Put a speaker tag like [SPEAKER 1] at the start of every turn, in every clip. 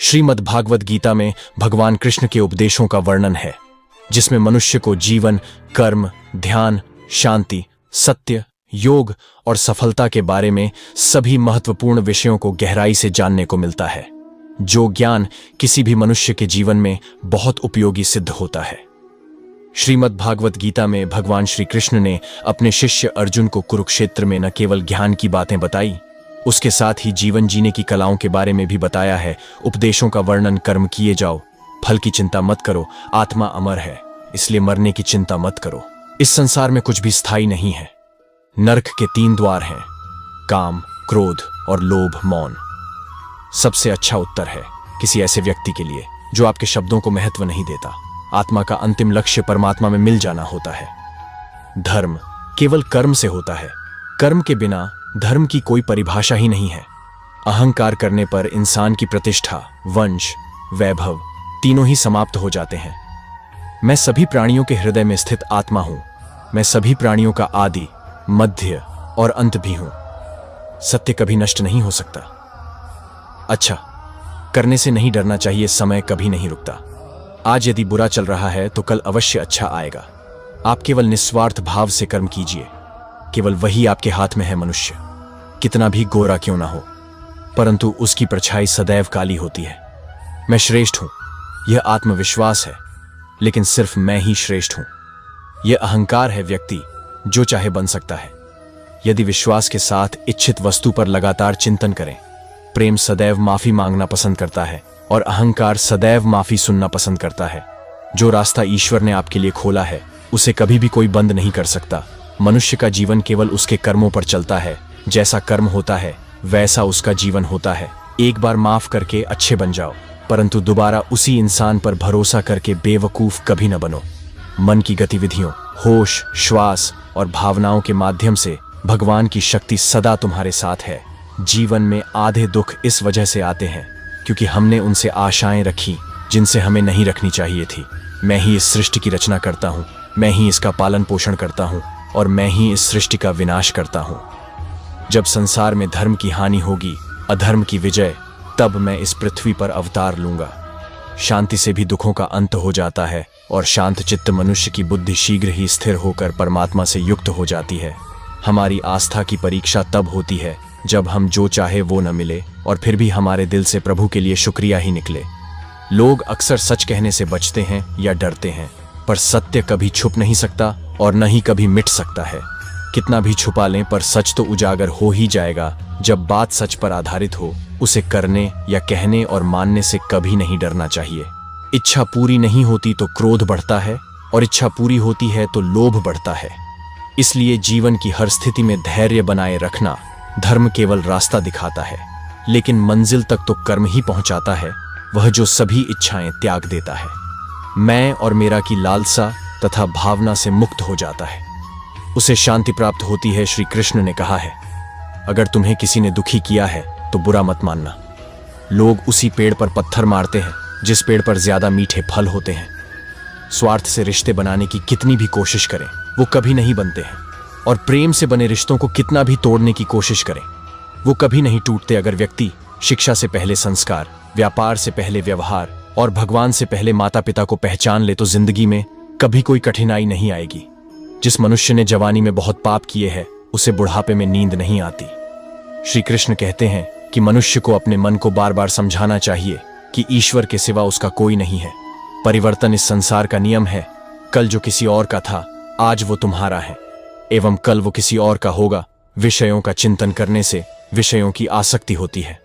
[SPEAKER 1] श्रीमद् भागवत गीता में भगवान कृष्ण के उपदेशों का वर्णन है, जिसमें मनुष्य को जीवन, कर्म, ध्यान, शांति, सत्य, योग और सफलता के बारे में सभी महत्वपूर्ण विषयों को गहराई से जानने को मिलता है, जो ज्ञान किसी भी मनुष्य के जीवन में बहुत उपयोगी सिद्ध होता है। श्रीमद् भागवत गीता में भगवान श्री कृष्ण ने अपने शिष्य अर्जुन को कुरुक्षेत्र में न केवल ज्ञान की बातें बताई, उसके साथ ही जीवन जीने की कलाओं के बारे में भी बताया है। उपदेशों का वर्णन: कर्म किए जाओ, फल की चिंता मत करो, आत्मा अमर है, इसलिए मरने की चिंता मत करो। इस संसार में कुछ भी स्थायी नहीं है। नरक के 3 द्वार हैं: काम, क्रोध और लोभ, मौन। सबसे अच्छा उत्तर है किसी ऐसे व्यक्ति के लिए जो आपके शब्दों को महत्व नहीं देता। आत्मा का अंतिम लक्ष्य परमात्मा में मिल जाना होता है। धर्म केवल कर्म से होता है। कर्म के बिना धर्म की कोई परिभाषा ही नहीं है। अहंकार करने पर इंसान की प्रतिष्ठा, वंश, वैभव तीनों ही समाप्त हो जाते हैं। मैं सभी प्राणियों के हृदय में स्थित आत्मा हूं। मैं सभी प्राणियों का आदि, मध्य और अंत भी हूं। सत्य कभी नष्ट नहीं हो सकता। अच्छा करने से नहीं डरना चाहिए। समय कभी नहीं रुकता। आज यदि बुरा चल रहा है तो कल अवश्य अच्छा आएगा। आप केवल निस्वार्थ भाव से कर्म कीजिए। केवल वही आपके हाथ में है। मनुष्य कितना भी गोरा क्यों ना हो, परंतु उसकी परछाई सदैव काली होती है। मैं श्रेष्ठ हूं, यह आत्मविश्वास है, लेकिन सिर्फ मैं ही श्रेष्ठ हूं। यह अहंकार है। व्यक्ति जो चाहे बन सकता है यदि विश्वास के साथ इच्छित वस्तु पर लगातार चिंतन करें। प्रेम सदैव माफी मांगना पसंद करता है और अहंकार सदैव माफी सुनना पसंद करता है। जो रास्ता ईश्वर ने आपके लिए खोला है उसे कभी भी कोई बंद नहीं कर सकता। मनुष्य का जीवन केवल उसके कर्मों पर चलता है। जैसा कर्म होता है वैसा उसका जीवन होता है। एक बार माफ करके अच्छे बन जाओ, परंतु दोबारा उसी इंसान पर भरोसा करके बेवकूफ कभी न बनो। मन की गतिविधियों, होश, श्वास और भावनाओं के माध्यम से भगवान की शक्ति सदा तुम्हारे साथ है। जीवन में आधे दुख इस वजह से आते हैं क्योंकि हमने उनसे आशाएं रखी जिनसे हमें नहीं रखनी चाहिए थी। मैं ही इस सृष्टि की रचना करता हूँ, मैं ही इसका पालन पोषण करता हूँ और मैं ही इस सृष्टि का विनाश करता हूँ। जब संसार में धर्म की हानि होगी, अधर्म की विजय, तब मैं इस पृथ्वी पर अवतार लूंगा। शांति से भी दुखों का अंत हो जाता है और शांत चित्त मनुष्य की बुद्धि शीघ्र ही स्थिर होकर परमात्मा से युक्त हो जाती है। हमारी आस्था की परीक्षा तब होती है जब हम जो चाहे वो न मिले और फिर भी हमारे दिल से प्रभु के लिए शुक्रिया ही निकले। लोग अक्सर सच कहने से बचते हैं या डरते हैं, पर सत्य कभी छुप नहीं सकता और न ही कभी मिट सकता है। कितना भी छुपा लें पर सच तो उजागर हो ही जाएगा। जब बात सच पर आधारित हो, उसे करने या कहने और मानने से कभी नहीं डरना चाहिए। इच्छा पूरी नहीं होती तो क्रोध बढ़ता है और इच्छा पूरी होती है तो लोभ बढ़ता है। इसलिए जीवन की हर स्थिति में धैर्य बनाए रखना। धर्म केवल रास्ता दिखाता है, लेकिन मंजिल तक तो कर्म ही पहुंचाता है, वह जो सभी इच्छाएं त्याग देता है। मैं और मेरा की लालसा तथा भावना से मुक्त हो जाता है, उसे शांति प्राप्त होती है। श्री कृष्ण ने कहा है, अगर तुम्हें किसी ने दुखी किया है तो बुरा मत मानना। लोग उसी पेड़ पर पत्थर मारते हैं जिस पेड़ पर ज्यादा मीठे फल होते हैं। स्वार्थ से रिश्ते बनाने की कितनी भी कोशिश करें वो कभी नहीं बनते हैं, और प्रेम से बने रिश्तों को कितना भी तोड़ने की कोशिश करें वो कभी नहीं टूटते। अगर व्यक्ति शिक्षा से पहले संस्कार, व्यापार से पहले व्यवहार और भगवान से पहले माता पिता को पहचान ले तो जिंदगी में कभी कोई कठिनाई नहीं आएगी। जिस मनुष्य ने जवानी में बहुत पाप किए हैं उसे बुढ़ापे में नींद नहीं आती। श्री कृष्ण कहते हैं कि मनुष्य को अपने मन को बार बार समझाना चाहिए कि ईश्वर के सिवा उसका कोई नहीं है। परिवर्तन इस संसार का नियम है। कल जो किसी और का था आज वो तुम्हारा है, एवं कल वो किसी और का होगा। विषयों का चिंतन करने से विषयों की आसक्ति होती है।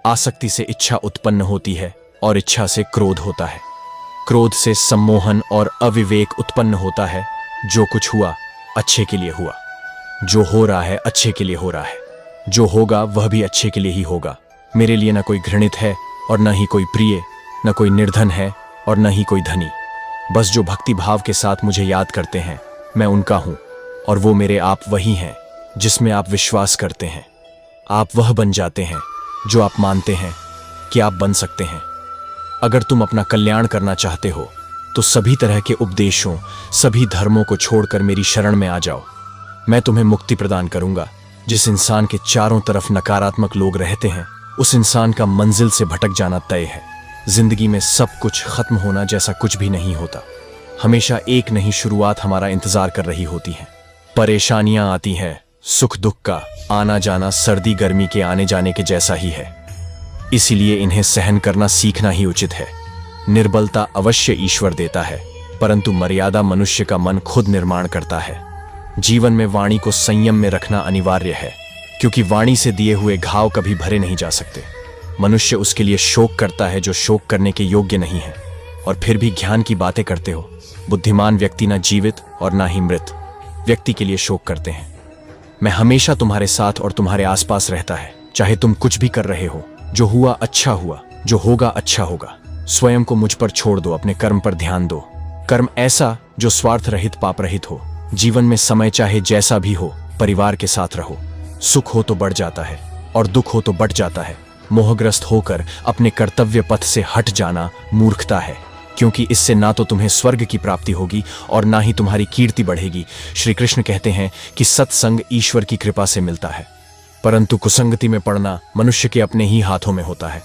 [SPEAKER 1] आसक्ति से इच्छा उत्पन्न होती है और इच्छा से क्रोध होता है। क्रोध से सम्मोहन और अविवेक उत्पन्न होता है। जो कुछ हुआ अच्छे के लिए हुआ, जो हो रहा है अच्छे के लिए हो रहा है, जो होगा वह भी अच्छे के लिए ही होगा। मेरे लिए न कोई घृणित है और न ही कोई प्रिय, न कोई निर्धन है और न ही कोई धनी। बस जो भक्ति भाव के साथ मुझे याद करते हैं मैं उनका हूं, और वो मेरे आप वही हैं जिसमें आप विश्वास करते हैं। आप वह बन जाते हैं जो आप मानते हैं कि आप बन सकते हैं। अगर तुम अपना कल्याण करना चाहते हो तो सभी तरह के उपदेशों, सभी धर्मों को छोड़कर मेरी शरण में आ जाओ। मैं तुम्हें मुक्ति प्रदान करूंगा। जिस इंसान के चारों तरफ नकारात्मक लोग रहते हैं उस इंसान का मंजिल से भटक जाना तय है। जिंदगी में सब कुछ खत्म होना जैसा कुछ भी नहीं होता। हमेशा एक नई शुरुआत हमारा इंतजार कर रही होती है। परेशानियां आती हैं, सुख दुख का आना जाना सर्दी गर्मी के आने जाने के जैसा ही है, इसीलिए इन्हें सहन करना सीखना ही उचित है। निर्बलता अवश्य ईश्वर देता है, परंतु मर्यादा मनुष्य का मन खुद निर्माण करता है। जीवन में वाणी को संयम में रखना अनिवार्य है, क्योंकि वाणी से दिए हुए घाव कभी भरे नहीं जा सकते। मनुष्य उसके लिए शोक करता है जो शोक करने के योग्य नहीं है, और फिर भी ज्ञान की बातें करते हो। बुद्धिमान व्यक्ति ना जीवित और ना ही मृत व्यक्ति के लिए शोक करते हैं। मैं हमेशा तुम्हारे साथ और तुम्हारे आसपास रहता है, चाहे तुम कुछ भी कर रहे हो। जो हुआ अच्छा हुआ, जो होगा अच्छा होगा। स्वयं को मुझ पर छोड़ दो, अपने कर्म पर ध्यान दो। कर्म ऐसा जो स्वार्थ रहित पाप रहित हो। जीवन में समय चाहे जैसा भी हो, परिवार के साथ रहो। सुख हो तो बढ़ जाता है और दुख हो तो बढ़ जाता है। मोहग्रस्त होकर अपने कर्तव्य पथ से हट जाना मूर्खता है, क्योंकि इससे ना तो तुम्हें स्वर्ग की प्राप्ति होगी और ना ही तुम्हारी कीर्ति बढ़ेगी। श्री कृष्ण कहते हैं कि सत्संग ईश्वर की कृपा से मिलता है, परंतु कुसंगति में पड़ना मनुष्य के अपने ही हाथों में होता है।